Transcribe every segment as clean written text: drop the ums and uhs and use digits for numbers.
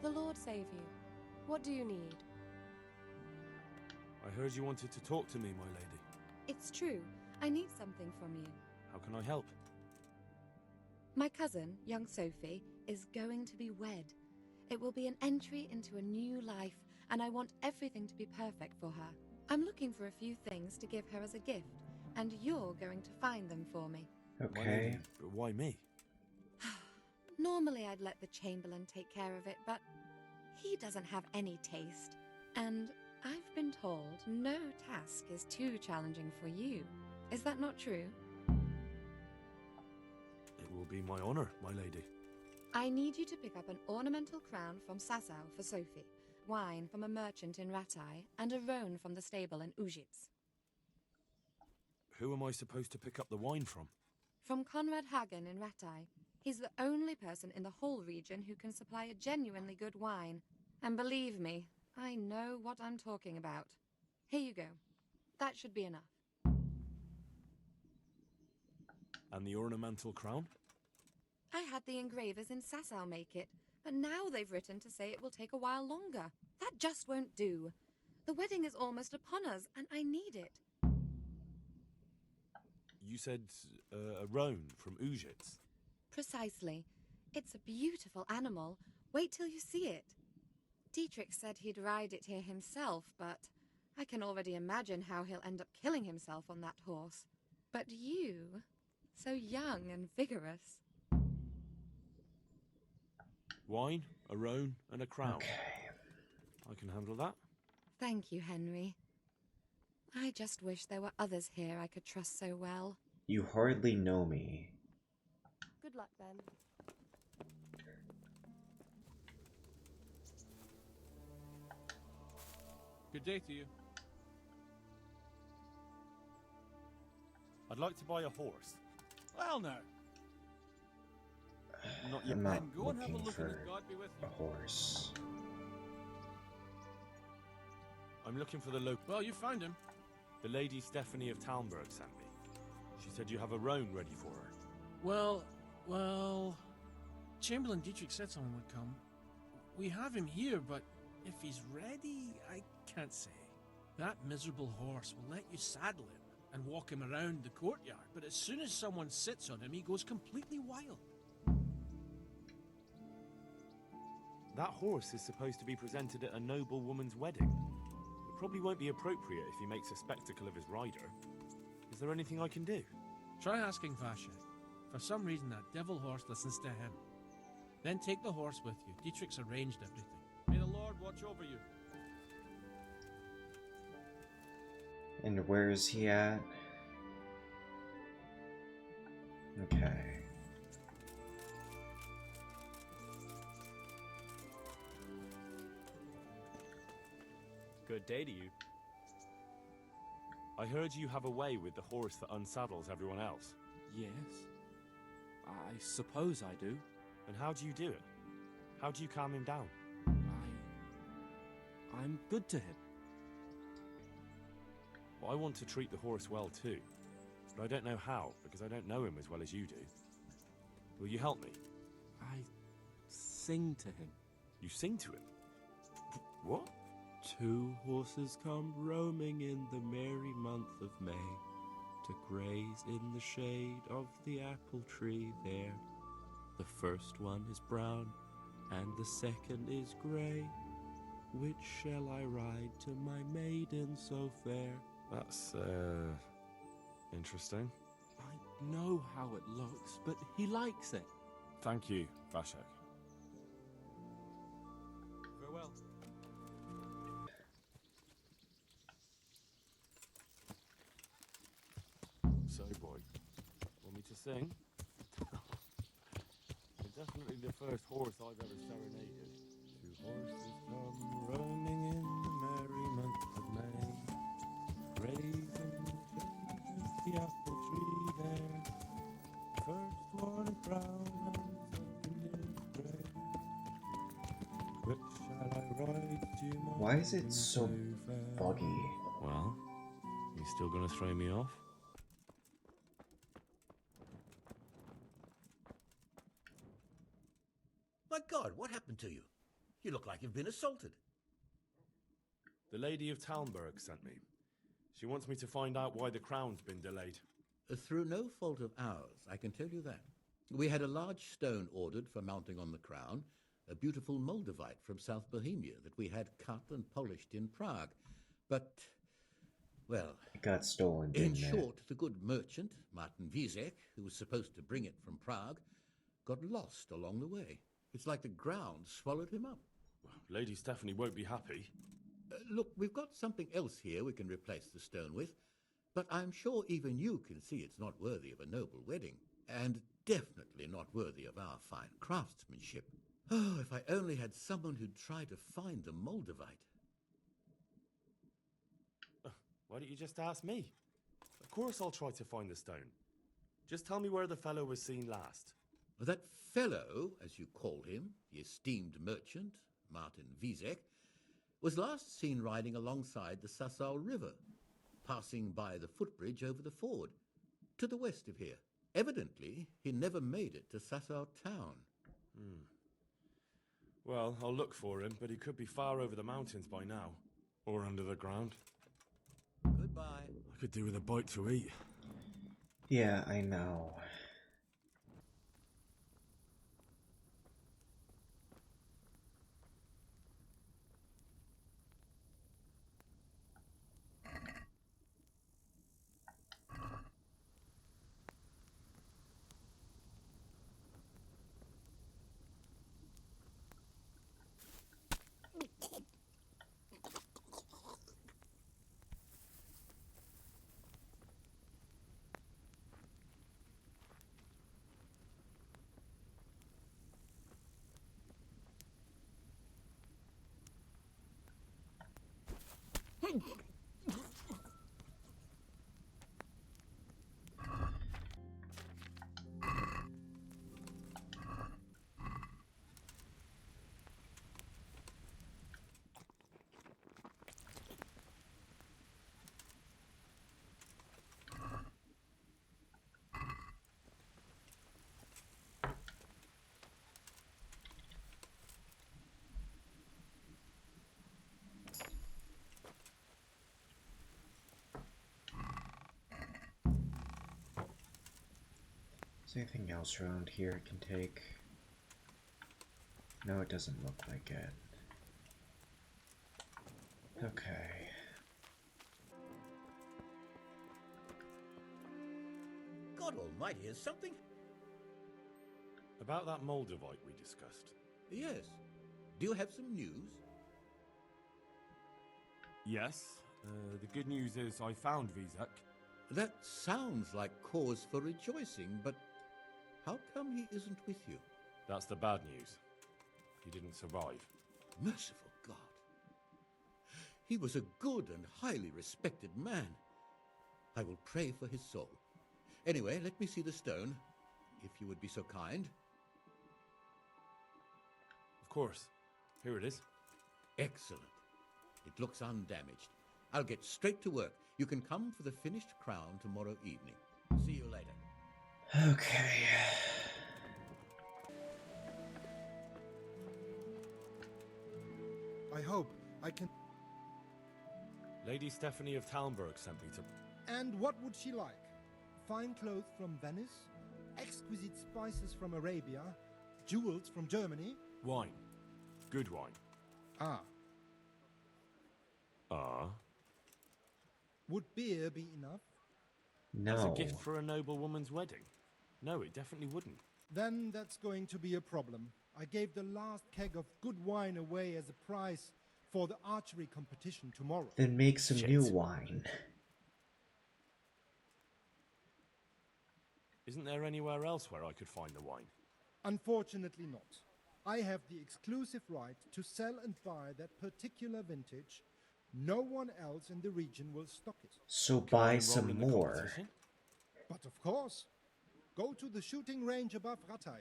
The Lord save you. What do you need? I heard you wanted to talk to me, my lady. It's true. I need something from you. How can I help? My cousin, young Sophie, is going to be wed. It will be an entry into a new life, and I want everything to be perfect for her. I'm looking for a few things to give her as a gift, and you're going to find them for me. Okay. Okay. My lady, but why me? Normally I'd let the Chamberlain take care of it, but he doesn't have any taste. And I've been told no task is too challenging for you. Is that not true? It will be my honor, my lady. I need you to pick up an ornamental crown from Sasau for Sophie, wine from a merchant in Ratai, and a roan from the stable in Ujits. Who am I supposed to pick up the wine from? From Conrad Hagen in Ratai. He's the only person in the whole region who can supply a genuinely good wine. And believe me, I know what I'm talking about. Here you go. That should be enough. And the ornamental crown? I had the engravers in Sasau make it, but now they've written to say it will take a while longer. That just won't do. The wedding is almost upon us, and I need it. You said a roan from Ujits. Precisely. It's a beautiful animal. Wait till you see it. Dietrich said he'd ride it here himself, but I can already imagine how he'll end up killing himself on that horse. But you, so young and vigorous. Wine, a roan, and a crown. Okay. I can handle that. Thank you, Henry. I just wish there were others here I could trust so well. You hardly know me. Good luck, then. Good day to you. I'd like to buy a horse. Well, now. Not yet. I'm not Then go and have a looking look, and for God be with a you. horse. I'm looking for the local. Well, you found him. The lady Stephanie of Talmberg sent me. She said you have a roan ready for her. Well, Chamberlain Dietrich said someone would come. We have him here, but if he's ready, I can't say. That miserable horse will let you saddle him and walk him around the courtyard, but as soon as someone sits on him, he goes completely wild. That horse is supposed to be presented at a noble woman's wedding. It probably won't be appropriate if he makes a spectacle of his rider. Is there anything I can do? Try asking Vashek. For some reason, that devil horse listens to him. Then take the horse with you. Dietrich's arranged everything. May the Lord watch over you. And where is he at? Okay. Good day to you. I heard you have a way with the horse that unsaddles everyone else. Yes, I suppose I do. And how do you do it? How do you calm him down? I'm good to him. Well, I want to treat the horse well too, but I don't know how, because I don't know him as well as you do. Will you help me? I sing to him. You sing to him? What? 2 horses come roaming in the merry month of May, to graze in the shade of the apple tree there. The first one is brown, and the second is grey. Which shall I ride to my maiden so fair? That's, interesting. I know how it looks, but he likes it. Thank you, Vashek. Farewell. So, boy, want me to sing? You're definitely the first horse I've ever serenaded. 2 horses come roaming in the merry month of May, grazing the apple tree there. First one is brown and the second is grey. Which shall I ride to my Why is it so fair? buggy? Well, you still gonna throw me off? My God, what happened to you? You look like you've been assaulted. The Lady of Talmberg sent me. She wants me to find out why the crown's been delayed. Through no fault of ours, I can tell you that. We had a large stone ordered for mounting on the crown, a beautiful Moldavite from South Bohemia that we had cut and polished in Prague. But, well, It got stolen, in didn't it? short, the good merchant, Martin Wieseck, who was supposed to bring it from Prague, got lost along the way. It's like the ground swallowed him up. Lady Stephanie won't be happy. Look, we've got something else here we can replace the stone with, but I'm sure even you can see it's not worthy of a noble wedding, and definitely not worthy of our fine craftsmanship. Oh, if I only had someone who'd try to find the Moldavite. Why don't you just ask me? Of course I'll try to find the stone. Just tell me where the fellow was seen last. That fellow, as you call him, the esteemed merchant, Martin Wieseck, was last seen riding alongside the Sassau River, passing by the footbridge over the ford, to the west of here. Evidently, he never made it to Sassau town. Well, I'll look for him, but he could be far over the mountains by now. Or under the ground. Goodbye. I could do with a bite to eat. Yeah, I know. Is there anything else around here I can take? No, it doesn't look like it. Okay. God almighty, is something? About that Moldavite we discussed. Yes. Do you have some news? Yes. The good news is I found Wieseck. That sounds like cause for rejoicing, but how come he isn't with you? That's the bad news. He didn't survive. Merciful God. He was a good and highly respected man. I will pray for his soul. Anyway, let me see the stone, if you would be so kind. Of course. Here it is. Excellent. It looks undamaged. I'll get straight to work. You can come for the finished crown tomorrow evening. See you later. Okay. I hope I can... Lady Stephanie of Talmberg sent me to... And what would she like? Fine clothes from Venice? Exquisite spices from Arabia? Jewels from Germany? Wine. Good wine. Ah. Would beer be enough? No. As a gift for a noble woman's wedding? No, it definitely wouldn't. Then that's going to be a problem. I gave the last keg of good wine away as a prize for the archery competition tomorrow. Then make some Shit. new wine. Isn't there anywhere else where I could find the wine? Unfortunately not. I have the exclusive right to sell and buy that particular vintage. No one else in the region will stock it. So Can I buy enroll some in the more. competition? But of course, go to the shooting range above Rattay.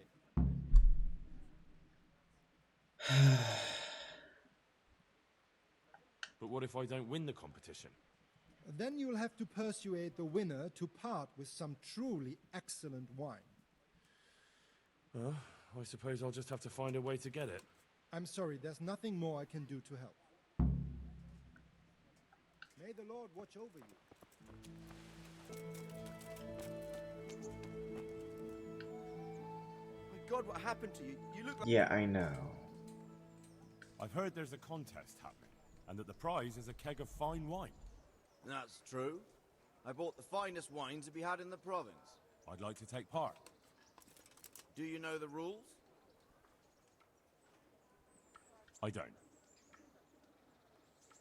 But what if I don't win the competition? Then you'll have to persuade the winner to part with some truly excellent wine. I suppose I'll just have to find a way to get it. I'm sorry, there's nothing more I can do to help. May the Lord watch over you. My God, what happened to you? You look like... Yeah, I know. I've heard there's a contest happening, and that the prize is a keg of fine wine. That's true. I bought the finest wine to be had in the province. I'd like to take part. Do you know the rules? I don't.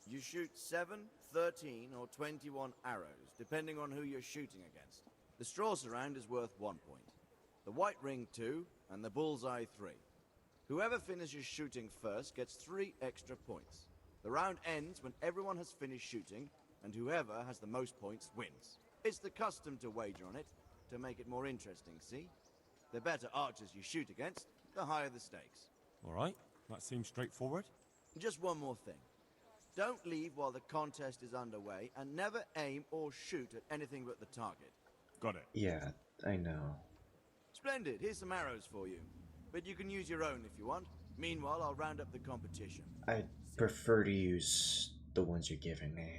You shoot 7, 13, or 21 arrows, depending on who you're shooting against. The straw surround is worth 1 point. The white ring 2, and the bullseye 3. Whoever finishes shooting first gets 3 extra points. The round ends when everyone has finished shooting, and whoever has the most points wins. It's the custom to wager on it, to make it more interesting, see? The better archers you shoot against, the higher the stakes. All right, that seems straightforward. Just one more thing. Don't leave while the contest is underway, and never aim or shoot at anything but the target. Got it. Yeah, I know. Splendid, here's some arrows for you. But you can use your own if you want. Meanwhile, I'll round up the competition. I'd prefer to use the ones you're giving me.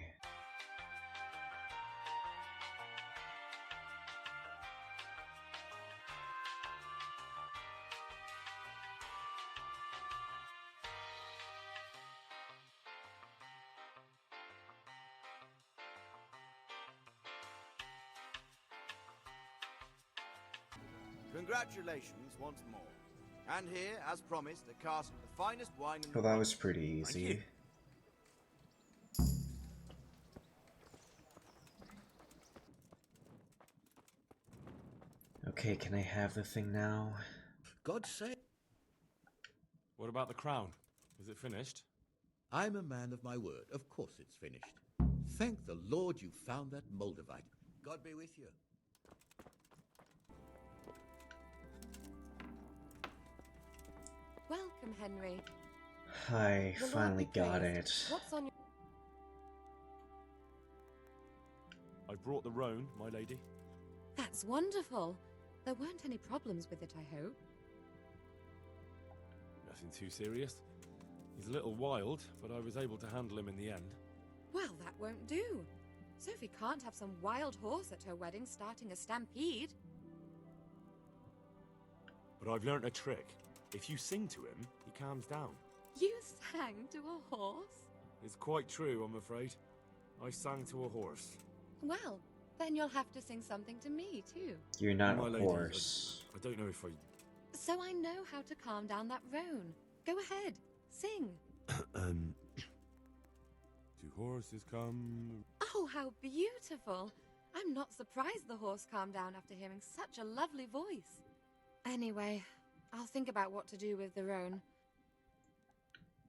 Congratulations once more. And here, as promised, a cask of the finest wine in the Well, that was province. pretty easy. Okay, can I have the thing now? God's sake. What about the crown? Is it finished? I'm a man of my word. Of course it's finished. Thank the Lord you found that Moldavite. God be with you. Welcome, Henry. I The Lord finally be got praised. it. What's on your... I brought the roan, my lady. That's wonderful. There weren't any problems with it, I hope. Nothing too serious. He's a little wild, but I was able to handle him in the end. Well, that won't do. Sophie can't have some wild horse at her wedding starting a stampede. But I've learnt a trick. If you sing to him, he calms down. You sang to a horse? It's quite true, I'm afraid. I sang to a horse. Well, then you'll have to sing something to me, too. You're not My a lady, horse. I don't know if I... So I know how to calm down that roan. Go ahead, sing. Two horses come... Oh, how beautiful. I'm not surprised the horse calmed down after hearing such a lovely voice. Anyway, I'll think about what to do with the roan.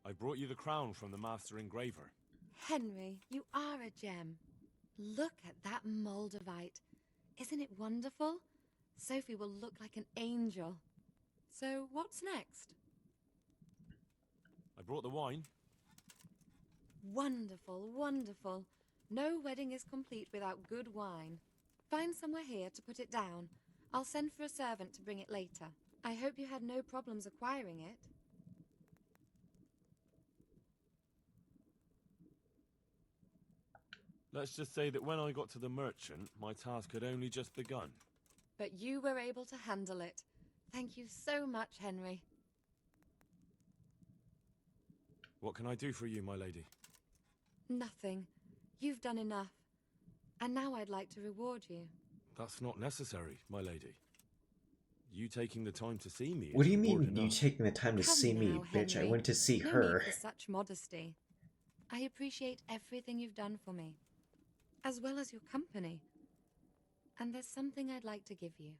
I brought you the crown from the master engraver. Henry, you are a gem. Look at that Moldavite. Isn't it wonderful? Sophie will look like an angel. So, what's next? I brought the wine. Wonderful, wonderful. No wedding is complete without good wine. Find somewhere here to put it down. I'll send for a servant to bring it later. I hope you had no problems acquiring it. Let's just say that when I got to the merchant, my task had only just begun. But you were able to handle it. Thank you so much, Henry. What can I do for you, my lady? Nothing. You've done enough. And now I'd like to reward you. That's not necessary, my lady. You taking the time to see me What is do you reward mean, you enough. taking the time to Come see me, now, bitch? I Henry. went to see No her. need for such modesty. I appreciate everything you've done for me, as well as your company. And there's something I'd like to give you.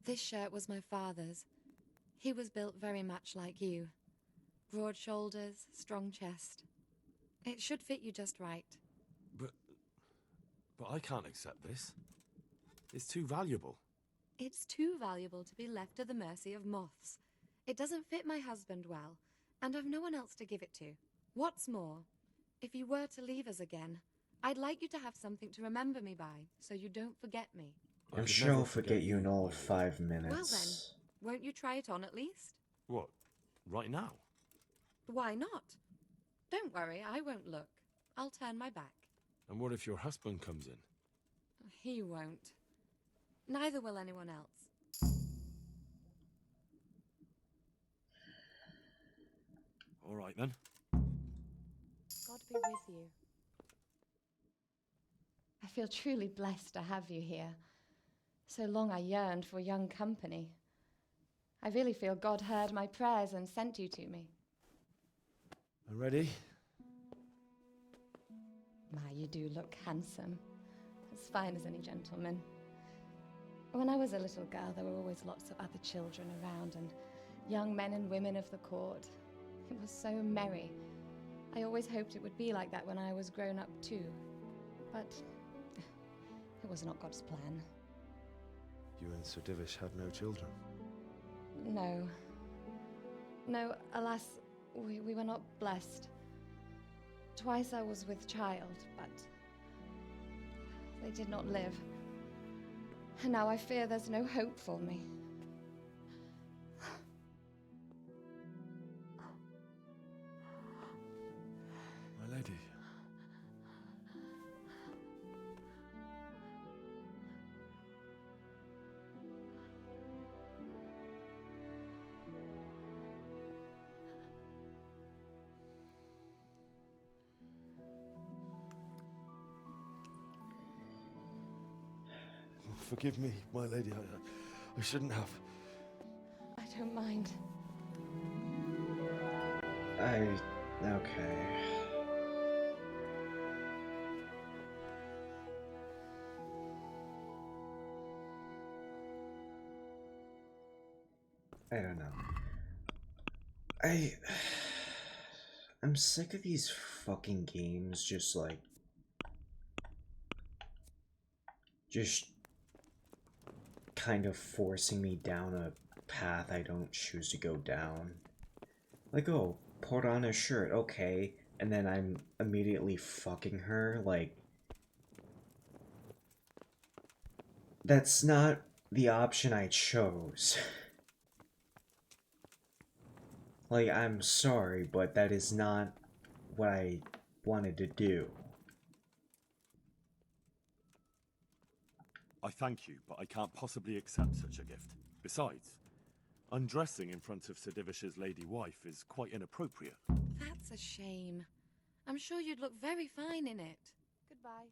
This shirt was my father's. He was built very much like you. Broad shoulders, strong chest. It should fit you just right. But I can't accept this. It's too valuable. It's too valuable to be left to the mercy of moths. It doesn't fit my husband well, and I've no one else to give it to. What's more, if you were to leave us again, I'd like you to have something to remember me by, so you don't forget me. I I'm could sure never I'll forget you in all of my lady. 5 minutes. Well then, won't you try it on at least? What? Right now? Why not? Don't worry, I won't look. I'll turn my back. And what if your husband comes in? He won't. Neither will anyone else. All right, then. God be with you. I feel truly blessed to have you here. So long I yearned for young company. I really feel God heard my prayers and sent you to me. Ready? My, you do look handsome. As fine as any gentleman. When I was a little girl, there were always lots of other children around and young men and women of the court. It was so merry. I always hoped it would be like that when I was grown up too. But it was not God's plan. You and Sir Divish had no children? No. No, alas, we were not blessed. Twice I was with child, but they did not live. And now I fear there's no hope for me. My lady. Forgive me, my lady. I shouldn't have. I don't mind. Okay. I don't know. I'm sick of these fucking games just kind of forcing me down a path I don't choose to go down. Like, oh, put on a shirt, okay, and then I'm immediately fucking her, like... That's not the option I chose. Like, I'm sorry, but that is not what I wanted to do. I thank you, but I can't possibly accept such a gift. Besides, undressing in front of Sir Divish's lady wife is quite inappropriate. That's a shame. I'm sure you'd look very fine in it. Goodbye.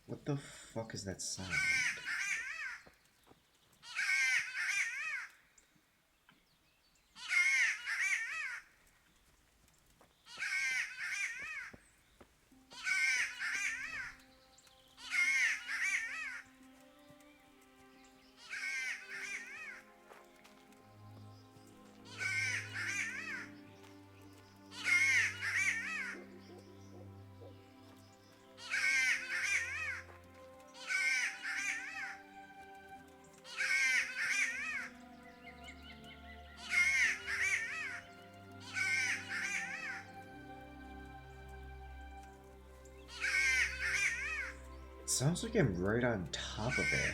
What the fuck is that sound? Sounds like I'm right on top of it.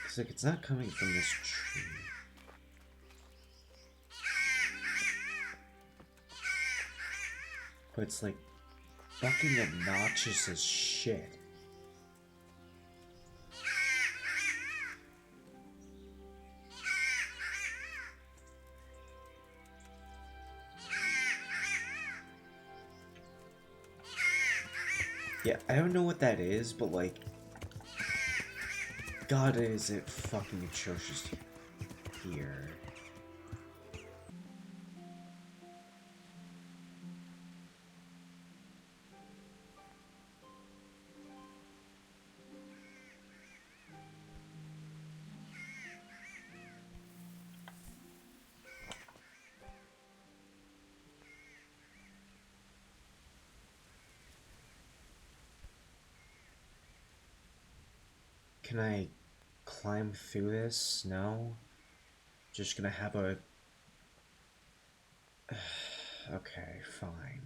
It's like it's not coming from this tree. But it's like fucking obnoxious as shit. Yeah, I don't know what that is, but like, God, is it fucking atrocious here. Can I climb through this? No? Just gonna have a... Okay, fine.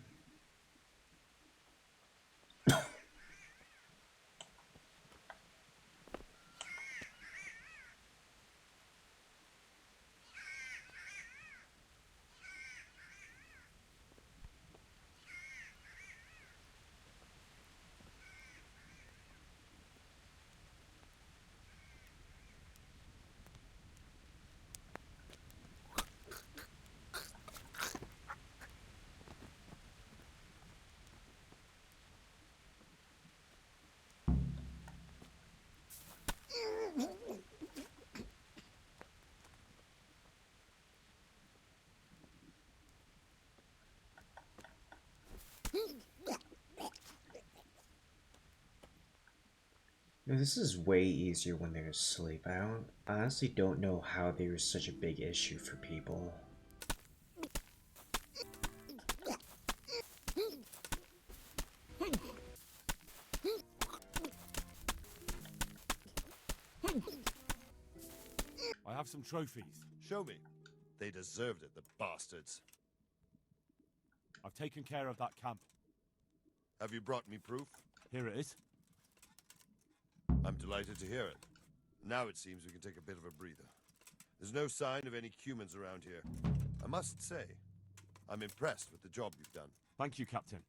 No, this is way easier when they're asleep. I honestly don't know how there's such a big issue for people. I have some trophies. Show me. They deserved it, the bastards. I've taken care of that camp. Have you brought me proof? Here it is. I'm delighted to hear it. Now it seems we can take a bit of a breather. There's no sign of any humans around here. I must say, I'm impressed with the job you've done. Thank you, Captain.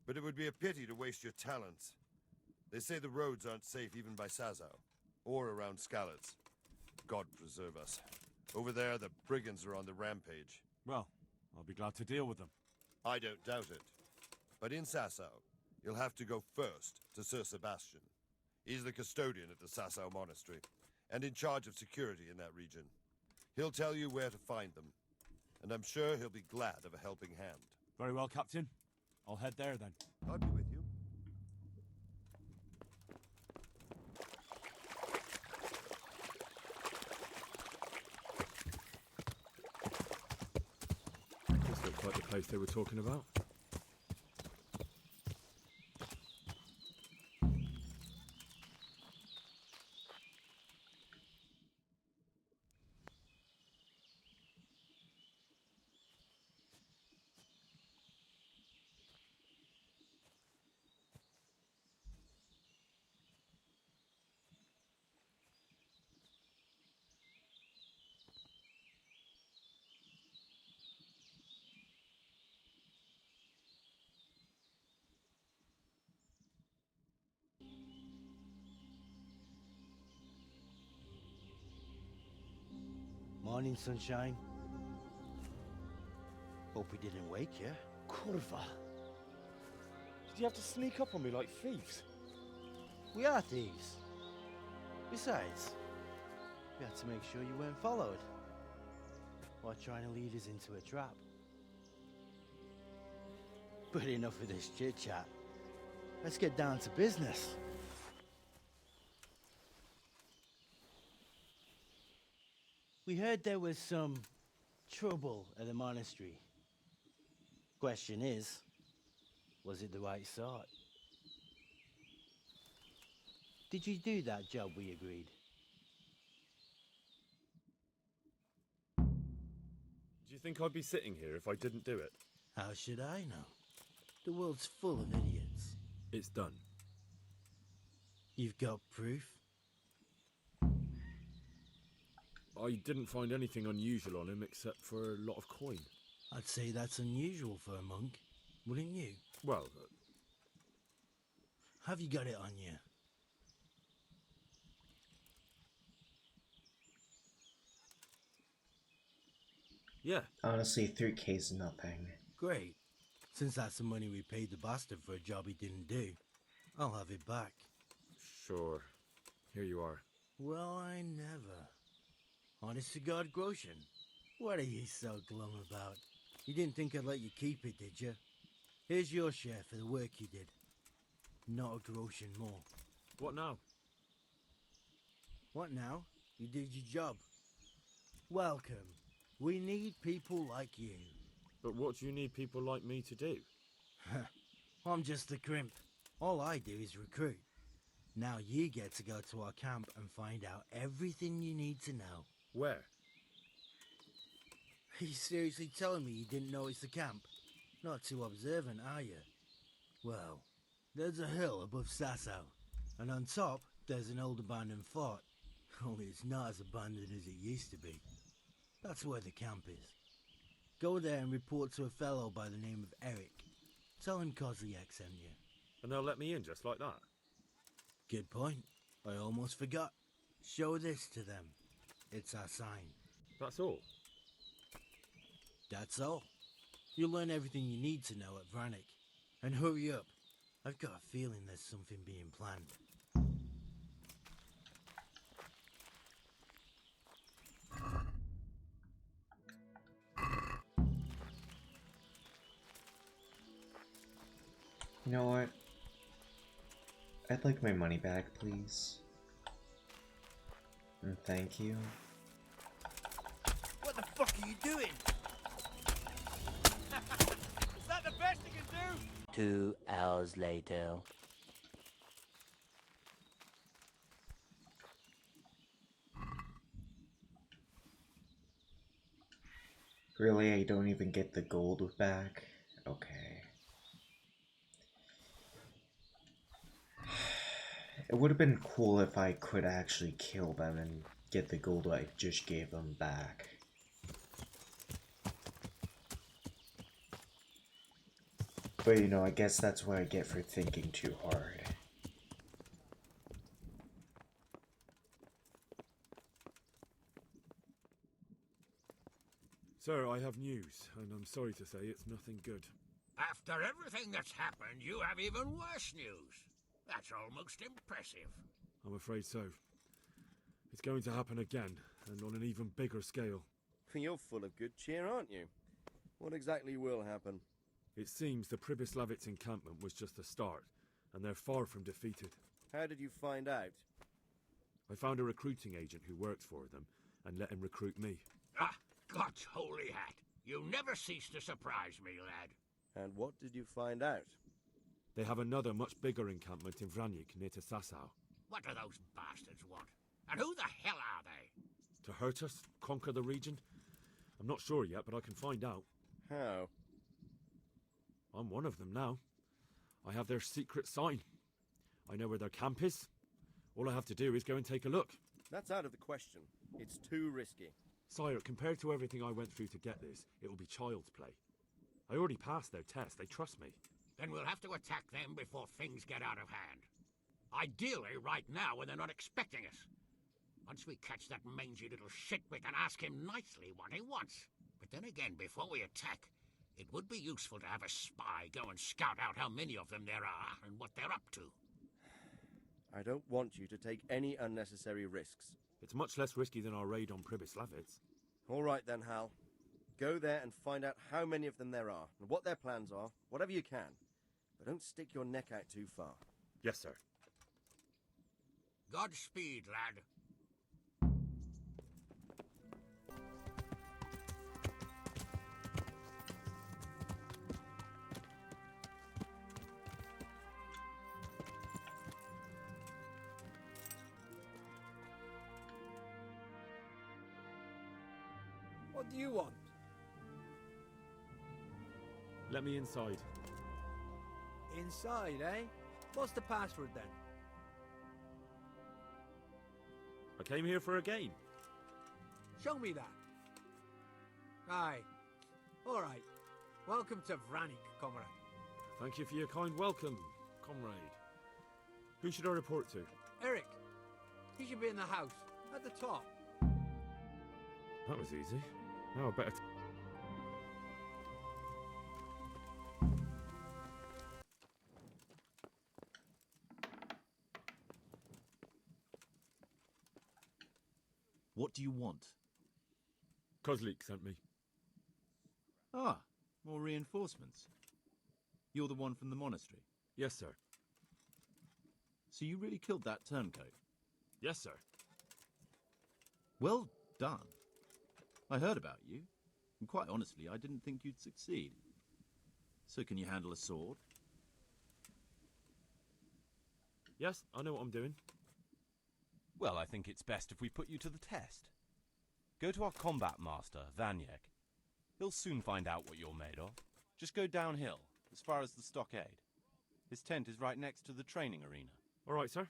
But it would be a pity to waste your talents. They say the roads aren't safe even by Sazau, or around Skalitz. God preserve us. Over there, the brigands are on the rampage. Well, I'll be glad to deal with them. I don't doubt it. But in Sasau, you'll have to go first to Sir Sebastian. He's the custodian at the Sasau Monastery, and in charge of security in that region. He'll tell you where to find them, and I'm sure he'll be glad of a helping hand. Very well, Captain. I'll head there then. God be with you. This looks like the place they were talking about. Morning, sunshine. Hope we didn't wake you. Kurva. Did you have to sneak up on me like thieves? We are thieves. Besides, we had to make sure you weren't followed. Or trying to lead us into a trap. But enough of this chit-chat. Let's get down to business. We heard there was some trouble at the monastery. Question is, was it the right sort? Did you do that job we agreed? Do you think I'd be sitting here if I didn't do it? How should I know? The world's full of idiots. It's done. You've got proof? I didn't find anything unusual on him except for a lot of coin. I'd say that's unusual for a monk, wouldn't you? Well, Have you got it on you? yeah. Honestly, 3K's nothing. Great. Since that's the money we paid the bastard for a job he didn't do, I'll have it back. Sure. Here you are. Well, I never. Honest to God, Groshen, what are you so glum about? You didn't think I'd let you keep it, did you? Here's your share for the work you did. Not a Groshen more. What now? What now? You did your job. Welcome. We need people like you. But what do you need people like me to do? I'm just a crimp. All I do is recruit. Now you get to go to our camp and find out everything you need to know. Where? Are you seriously telling me you didn't notice the camp? Not too observant, are you? Well, there's a hill above Sasau, and on top there's an old abandoned fort. Only it's not as abandoned as it used to be. That's where the camp is. Go there and report to a fellow by the name of Eric. Tell him Kozliak sent you. And they'll let me in just like that? Good point. I almost forgot. Show this to them. It's our sign. That's all? That's all. You'll learn everything you need to know at Vranik. And hurry up. I've got a feeling there's something being planned. You know what? I'd like my money back, please. And thank you. What the fuck are you doing? Is that the best you can do? 2 hours later. Really, I don't even get the gold back? Okay. It would have been cool if I could actually kill them and get the gold I just gave them back. But you know, I guess that's what I get for thinking too hard. Sir, I have news, and I'm sorry to say it's nothing good. After everything that's happened, you have even worse news. That's almost impressive. I'm afraid so. It's going to happen again, and on an even bigger scale. You're full of good cheer, aren't you? What exactly will happen? It seems the Pribyslavitz encampment was just the start, and they're far from defeated. How did you find out? I found a recruiting agent who works for them, and let him recruit me. Ah, God's holy hat. You never cease to surprise me, lad. And what did you find out? They have another much bigger encampment in Vranik near to Sasau. What do those bastards want? And who the hell are they? To hurt us? Conquer the region? I'm not sure yet, but I can find out. How? I'm one of them now. I have their secret sign. I know where their camp is. All I have to do is go and take a look. That's out of the question. It's too risky. Sire, compared to everything I went through to get this, it will be child's play. I already passed their test. They trust me. Then we'll have to attack them before things get out of hand. Ideally, right now, when they're not expecting us. Once we catch that mangy little shit, we can ask him nicely what he wants. But then again, before we attack, it would be useful to have a spy go and scout out how many of them there are and what they're up to. I don't want you to take any unnecessary risks. It's much less risky than our raid on Pribyslavitz. All right then, Hal. Go there and find out how many of them there are, and what their plans are, whatever you can. But don't stick your neck out too far. Yes, sir. Godspeed, lad. What do you want? Let me inside. Inside, eh? What's the password then? I came here for a game. Show me that. Aye. All right. Welcome to Vranik, comrade. Thank you for your kind welcome, comrade. Who should I report to? Eric. He should be in the house, at the top. That was easy. Now I better... What do you want? Kozlik sent me. Ah, more reinforcements. You're the one from the monastery? Yes, sir. So you really killed that turncoat? Yes, sir. Well done. I heard about you, and quite honestly, I didn't think you'd succeed. So can you handle a sword? Yes, I know what I'm doing. Well, I think it's best if we put you to the test. Go to our combat master, Vanyek. He'll soon find out what you're made of. Just go downhill, as far as the stockade. His tent is right next to the training arena. All right, sir.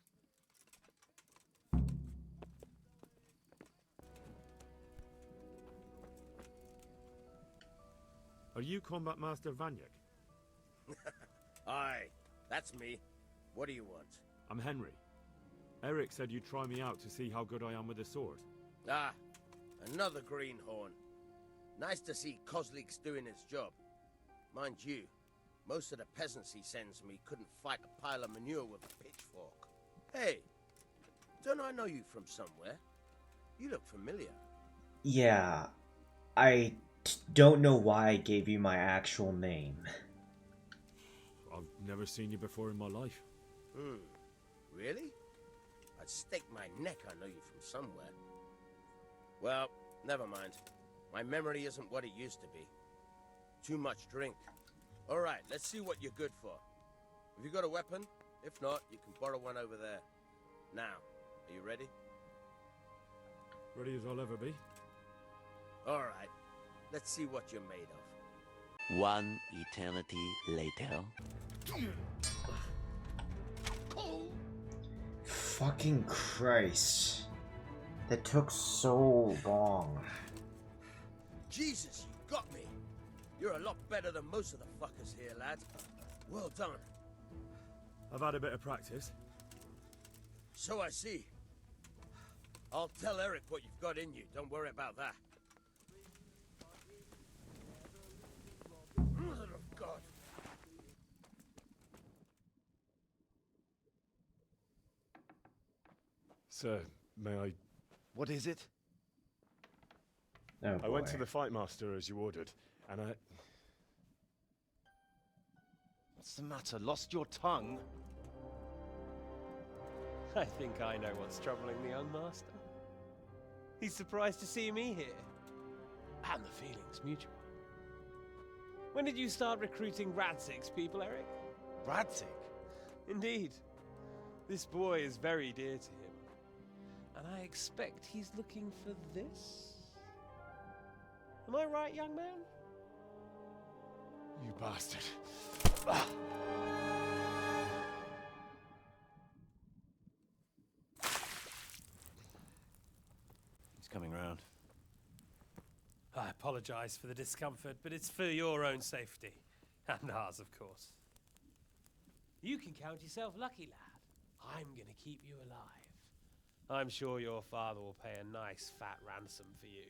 Are you Combat Master Vanyek? Aye, that's me. What do you want? I'm Henry. Eric said you'd try me out to see how good I am with a sword. Ah, another greenhorn. Nice to see Kozlik's doing his job. Mind you, most of the peasants he sends me couldn't fight a pile of manure with a pitchfork. Hey, don't I know you from somewhere? You look familiar. Yeah, I don't know why I gave you my actual name. I've never seen you before in my life. Really? I'd stake my neck I know you from somewhere. Well, never mind. My memory isn't what it used to be. Too much drink. All right, let's see what you're good for. Have you got a weapon? If not, you can borrow one over there. Now, are you ready? Ready as I'll ever be. All right, let's see what you're made of. One eternity later. Fucking Christ. That took so long. Jesus, you got me. You're a lot better than most of the fuckers here, lad. Well done. I've had a bit of practice. So I see. I'll tell Eric what you've got in you. Don't worry about that. Mother of God. Sir, may I... What is it? Oh, I went to boy. the fight master as you ordered, and I... What's the matter? Lost your tongue? I think I know what's troubling the young master. He's surprised to see me here. And the feeling's mutual. When did you start recruiting Radzig's people, Eric? Radzig? Indeed. This boy is very dear to him. And I expect he's looking for this? Am I right, young man? You bastard. He's coming round. I apologize for the discomfort, but it's for your own safety. And ours, of course. You can count yourself lucky, lad. I'm gonna keep you alive. I'm sure your father will pay a nice fat ransom for you.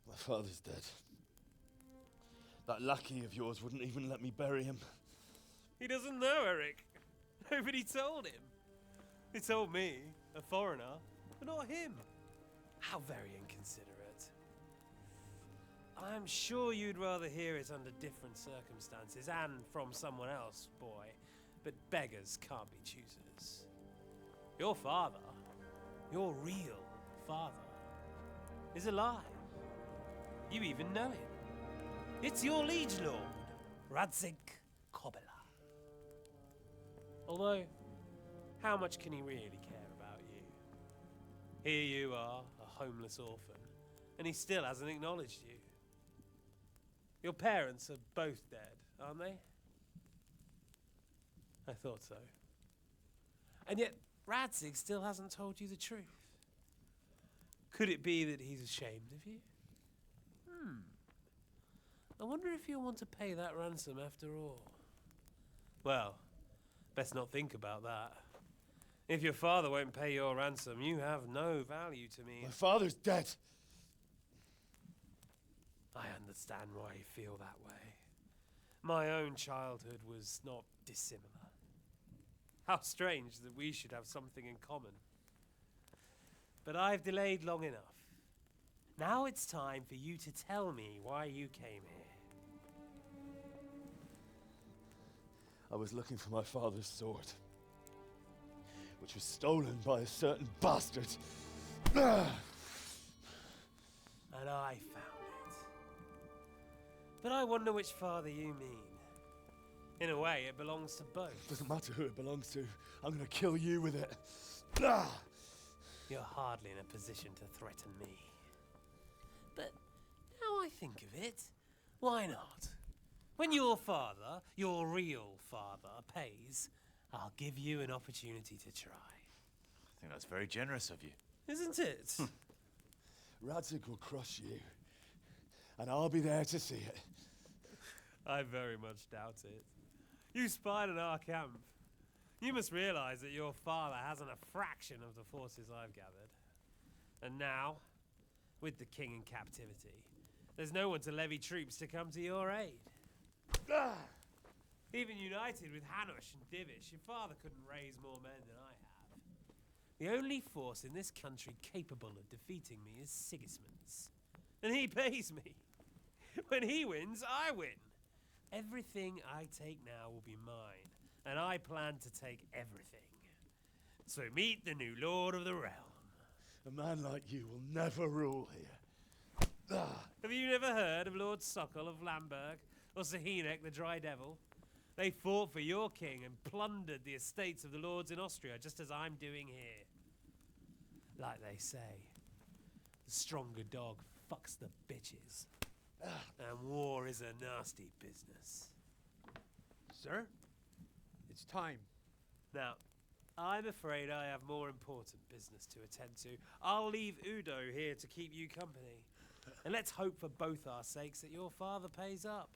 My father's dead. That lackey of yours wouldn't even let me bury him. He doesn't know, Eric. Nobody told him. They told me, a foreigner, but not him. How very inconsiderate. I'm sure you'd rather hear it under different circumstances and from someone else, boy. But beggars can't be choosers. Your father, your real father, is alive. You even know him. It's your liege lord, Radzig Kobyla. Although, how much can he really care about you? Here you are, a homeless orphan, and he still hasn't acknowledged you. Your parents are both dead, aren't they? I thought so. And yet, Radzig still hasn't told you the truth. Could it be that he's ashamed of you? I wonder if you'll want to pay that ransom after all. Well, best not think about that. If your father won't pay your ransom, you have no value to me. My father's dead. I understand why you feel that way. My own childhood was not dissimilar. How strange that we should have something in common. But I've delayed long enough. Now it's time for you to tell me why you came here. I was looking for my father's sword, which was stolen by a certain bastard. And I found it. But I wonder which father you mean. In a way, it belongs to both. Doesn't matter who it belongs to. I'm gonna kill you with it. Ah! You're hardly in a position to threaten me. But now I think of it, why not? When your father, your real father, pays, I'll give you an opportunity to try. I think that's very generous of you. Isn't it? Radzig will crush you. And I'll be there to see it. I very much doubt it. You spied on our camp. You must realize that your father hasn't a fraction of the forces I've gathered. And now, with the king in captivity, there's no one to levy troops to come to your aid. Even united with Hanush and Divish, your father couldn't raise more men than I have. The only force in this country capable of defeating me is Sigismund's. And he pays me. When he wins, I win. Everything I take now will be mine, and I plan to take everything. So meet the new Lord of the Realm. A man like you will never rule here. Have you never heard of Lord Sokol of Lamberg, or Sahinek the Dry Devil? They fought for your king and plundered the estates of the lords in Austria, just as I'm doing here. Like they say, the stronger dog fucks the bitches. And war is a nasty business. Sir, it's time. Now, I'm afraid I have more important business to attend to. I'll leave Udo here to keep you company. And let's hope for both our sakes that your father pays up.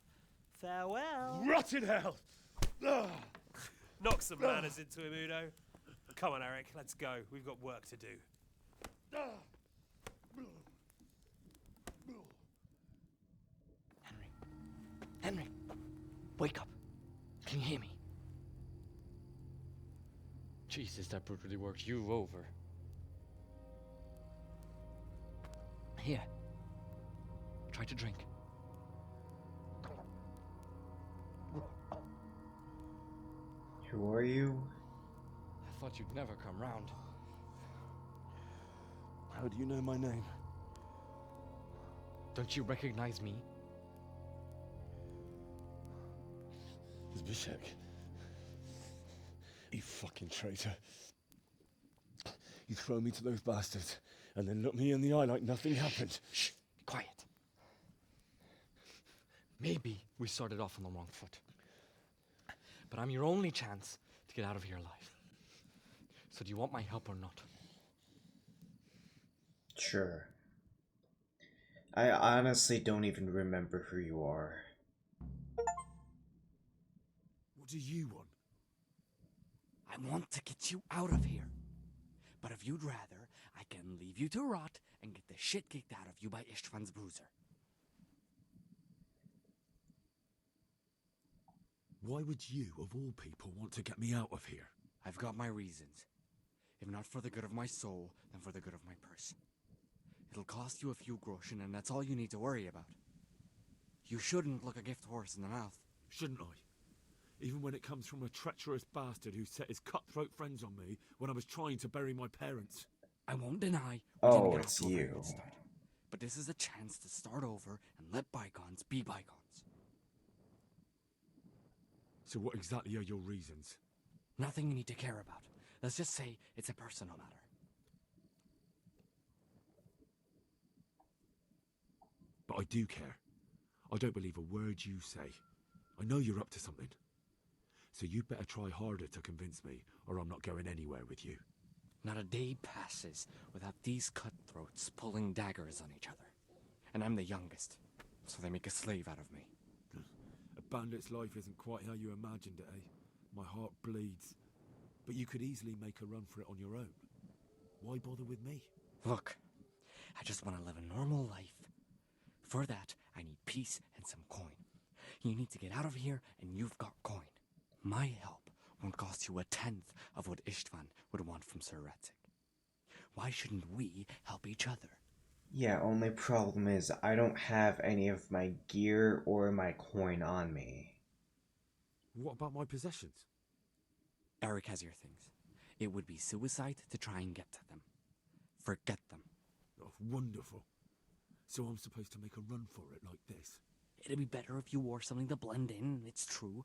Farewell. Rot in hell! Knock some manners into him, Udo. Come on, Eric, let's go. We've got work to do. Henry, wake up. Can you hear me? Jesus, that brutally worked you over. Here. Try to drink. Who are you? I thought you'd never come round. How do you know my name? Don't you recognize me? Zbyszek. You fucking traitor. You throw me to those bastards, and then look me in the eye like nothing happened. Shh, be quiet. Maybe we started off on the wrong foot. But I'm your only chance to get out of here alive. So do you want my help or not? Sure. I honestly don't even remember who you are. What do you want? I want to get you out of here. But if you'd rather, I can leave you to rot and get the shit kicked out of you by Ishtvan's bruiser. Why would you, of all people, want to get me out of here? I've got my reasons. If not for the good of my soul, then for the good of my purse. It'll cost you a few groschen, and that's all you need to worry about. You shouldn't look a gift horse in the mouth. Shouldn't I? Even when it comes from a treacherous bastard who set his cutthroat friends on me when I was trying to bury my parents. I won't deny Oh, didn't get it's off to a very you. good start. But this is a chance to start over and let bygones be bygones. So what exactly are your reasons? Nothing you need to care about. Let's just say it's a personal matter. But I do care. I don't believe a word you say. I know you're up to something. So you better try harder to convince me, or I'm not going anywhere with you. Not a day passes without these cutthroats pulling daggers on each other. And I'm the youngest, so they make a slave out of me. A bandit's life isn't quite how you imagined it, eh? My heart bleeds. But you could easily make a run for it on your own. Why bother with me? Look, I just want to live a normal life. For that, I need peace and some coin. You need to get out of here, and you've got coin. My help won't cost you a tenth of what Istvan would want from Sir Radzig. Why shouldn't we help each other? Yeah, only problem is I don't have any of my gear or my coin on me. What about my possessions? Eric has your things. It would be suicide to try and get to them. Forget them. Oh, wonderful. So I'm supposed to make a run for it like this? It'd be better if you wore something to blend in, it's true.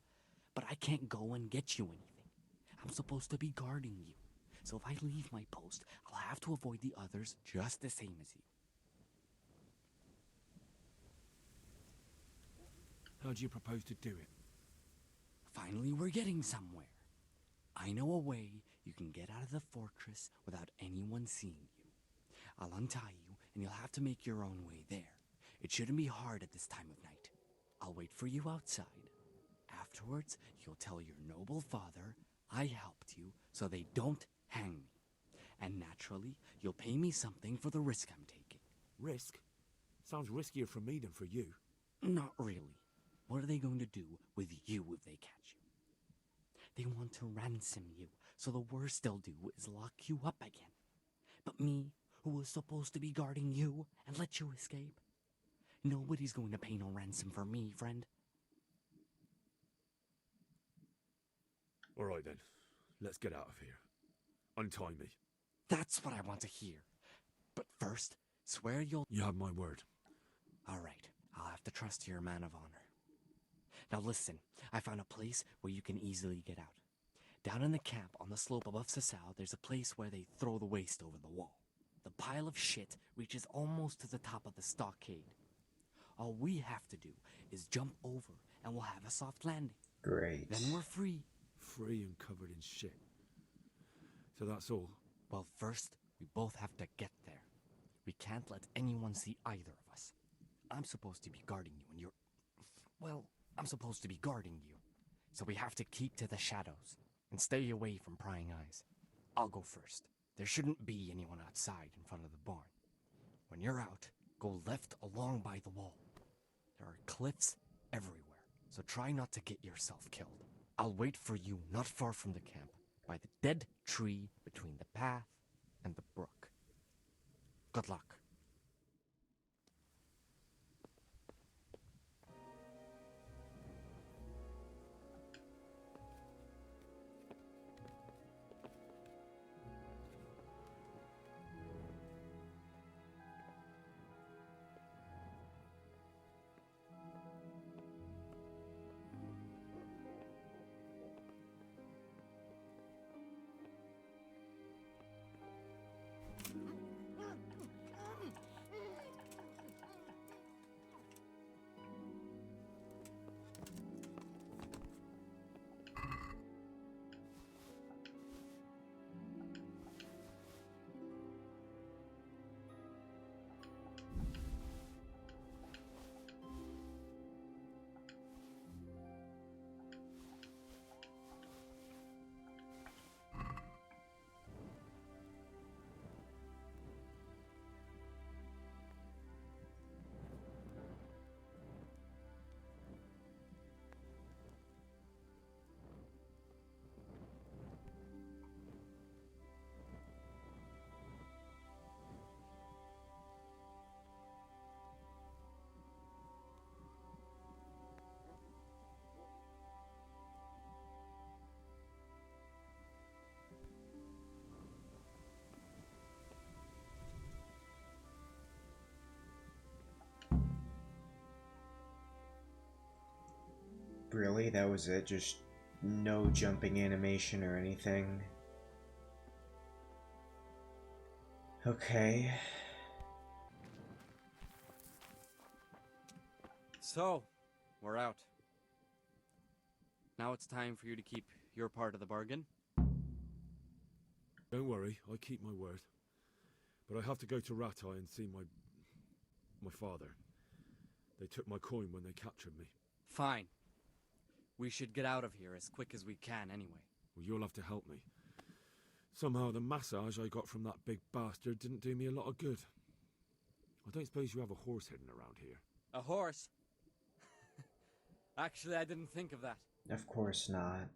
but I can't go and get you anything. I'm supposed to be guarding you. So if I leave my post, I'll have to avoid the others just the same as you. How do you propose to do it? Finally, we're getting somewhere. I know a way you can get out of the fortress without anyone seeing you. I'll untie you, and you'll have to make your own way there. It shouldn't be hard at this time of night. I'll wait for you outside. Afterwards, you'll tell your noble father I helped you so they don't hang me. And naturally, you'll pay me something for the risk I'm taking. Risk? Sounds riskier for me than for you. Not really. What are they going to do with you if they catch you? They want to ransom you, so the worst they'll do is lock you up again. But me, who was supposed to be guarding you and let you escape? Nobody's going to pay no ransom for me, friend. All right then, let's get out of here. Untie me. That's what I want to hear. But first, swear you'll... You have my word. All right, I'll have to trust you're a man of honor. Now listen, I found a place where you can easily get out. Down in the camp on the slope above Sasau, there's a place where they throw the waste over the wall. The pile of shit reaches almost to the top of the stockade. All we have to do is jump over and we'll have a soft landing. Great. Then we're free. Free and covered in shit. So that's all? Well, first, we both have to get there. We can't let anyone see either of us. I'm supposed to be guarding you and you're... Well, I'm supposed to be guarding you. So we have to keep to the shadows and stay away from prying eyes. I'll go first. There shouldn't be anyone outside in front of the barn. When you're out, go left along by the wall. There are cliffs everywhere, so try not to get yourself killed. I'll wait for you not far from the camp, by the dead tree between the path and the brook. Good luck. Really? That was it? Just no jumping animation or anything? Okay. So, we're out. Now it's time for you to keep your part of the bargain. Don't worry, I keep my word. But I have to go to Ratai and see my father. They took my coin when they captured me. Fine. We should get out of here as quick as we can anyway. Well, you'll have to help me. Somehow the massage I got from that big bastard didn't do me a lot of good. I don't suppose you have a horse hidden around here. A horse? Actually, I didn't think of that. Of course not.